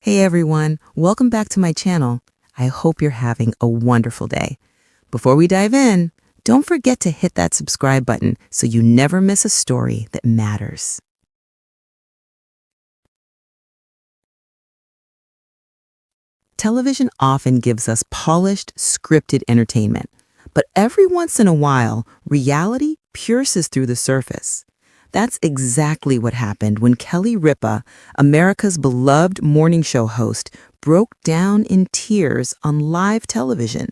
Hey everyone, welcome back to my channel. I hope you're having a wonderful day. Before we dive in, don't forget to hit that subscribe button so you never miss a story that matters. Television often gives us polished, scripted entertainment, but every once in a while, reality pierces through the surface. That's exactly what happened when Kelly Ripa, America's beloved morning show host, broke down in tears on live television.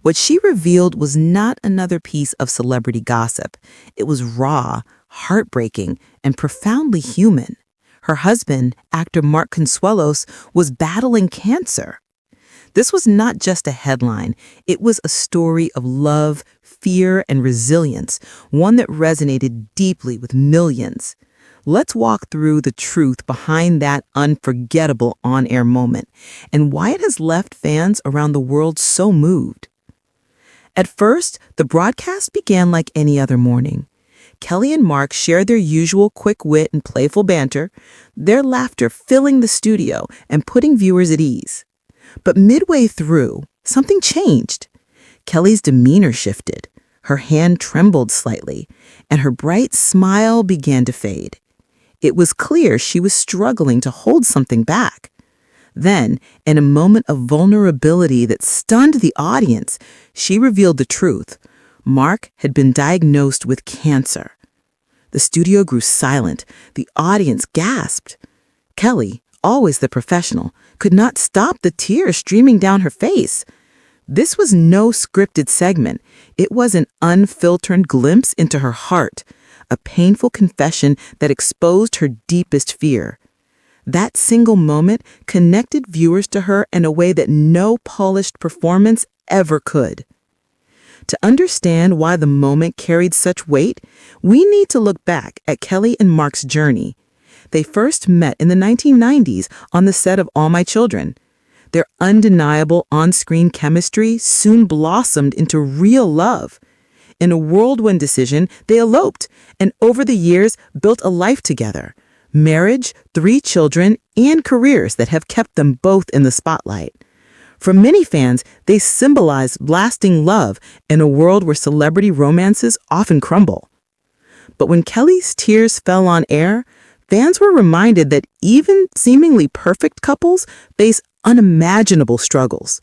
What she revealed was not another piece of celebrity gossip. It was raw, heartbreaking, and profoundly human. Her husband, actor Mark Consuelos, was battling cancer. This was not just a headline. It was a story of love, fear, and resilience, one that resonated deeply with millions. Let's walk through the truth behind that unforgettable on-air moment and why it has left fans around the world so moved. At first, the broadcast began like any other morning. Kelly and Mark shared their usual quick wit and playful banter, their laughter filling the studio and putting viewers at ease. But midway through, something changed. Kelly's demeanor shifted, her hand trembled slightly, and her bright smile began to fade. It was clear she was struggling to hold something back. Then, in a moment of vulnerability that stunned the audience, she revealed the truth. Mark had been diagnosed with cancer. The studio grew silent. The audience gasped. Kelly, always the professional, could not stop the tears streaming down her face. This was no scripted segment. It was an unfiltered glimpse into her heart, a painful confession that exposed her deepest fear. That single moment connected viewers to her in a way that no polished performance ever could. To understand why the moment carried such weight, we need to look back at Kelly and Mark's journey. They first met in the 1990s on the set of All My Children. Their undeniable on-screen chemistry soon blossomed into real love. In a whirlwind decision, they eloped and over the years built a life together. Marriage, 3 children, and careers that have kept them both in the spotlight. For many fans, they symbolize lasting love in a world where celebrity romances often crumble. But when Kelly's tears fell on air, fans were reminded that even seemingly perfect couples face unimaginable struggles.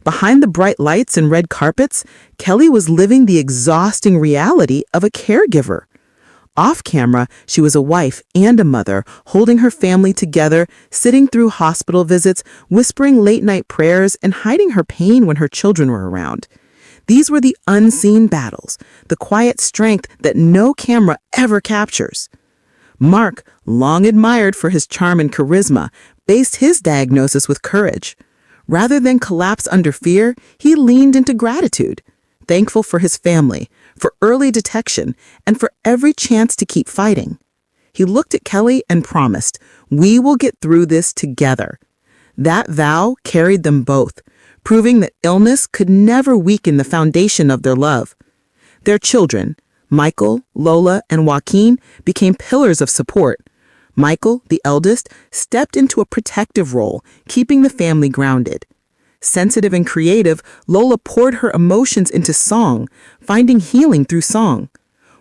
Behind the bright lights and red carpets, Kelly was living the exhausting reality of a caregiver. Off camera, she was a wife and a mother, holding her family together, sitting through hospital visits, whispering late-night prayers, and hiding her pain when her children were around. These were the unseen battles, the quiet strength that no camera ever captures. Mark, long admired for his charm and charisma, faced his diagnosis with courage. Rather than collapse under fear, he leaned into gratitude, thankful for his family, for early detection, and for every chance to keep fighting. He looked at Kelly and promised, "We will get through this together." That vow carried them both, proving that illness could never weaken the foundation of their love. Their children, Michael, Lola, and Joaquin, became pillars of support. Michael, the eldest, stepped into a protective role, keeping the family grounded. Sensitive and creative, Lola poured her emotions into song, finding healing through song.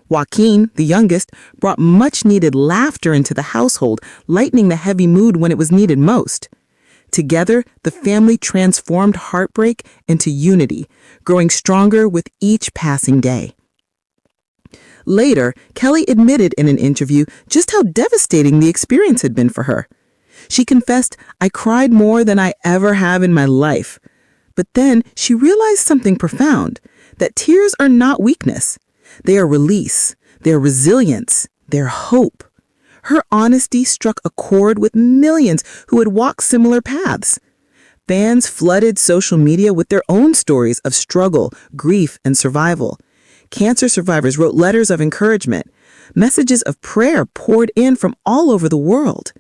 Joaquin, the youngest, brought much-needed laughter into the household, lightening the heavy mood when it was needed most. Together, the family transformed heartbreak into unity, growing stronger with each passing day. Later, Kelly admitted in an interview just how devastating the experience had been for her. She confessed, "I cried more than I ever have in my life." But then she realized something profound, that tears are not weakness. They are release, they're resilience, they're hope. Her honesty struck a chord with millions who had walked similar paths. Fans flooded social media with their own stories of struggle, grief, and survival. Cancer survivors wrote letters of encouragement. Messages of prayer poured in from all over the world.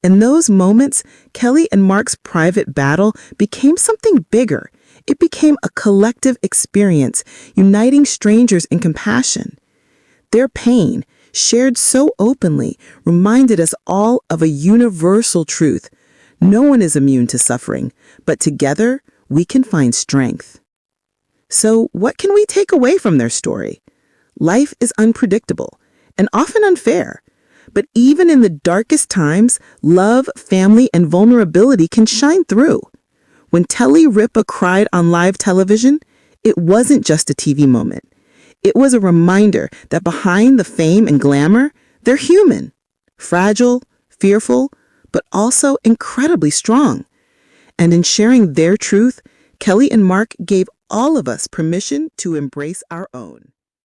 In those moments, Kelly and Mark's private battle became something bigger. It became a collective experience, uniting strangers in compassion. Their pain, shared so openly, reminded us all of a universal truth. No one is immune to suffering, but together we can find strength. So, what can we take away from their story? Life is unpredictable and often unfair. But even in the darkest times, love, family, and vulnerability can shine through. When Kelly Ripa cried on live television, it wasn't just a TV moment. It was a reminder that behind the fame and glamour, they're human, fragile, fearful, but also incredibly strong. And in sharing their truth, Kelly and Mark gave all of us permission to embrace our own.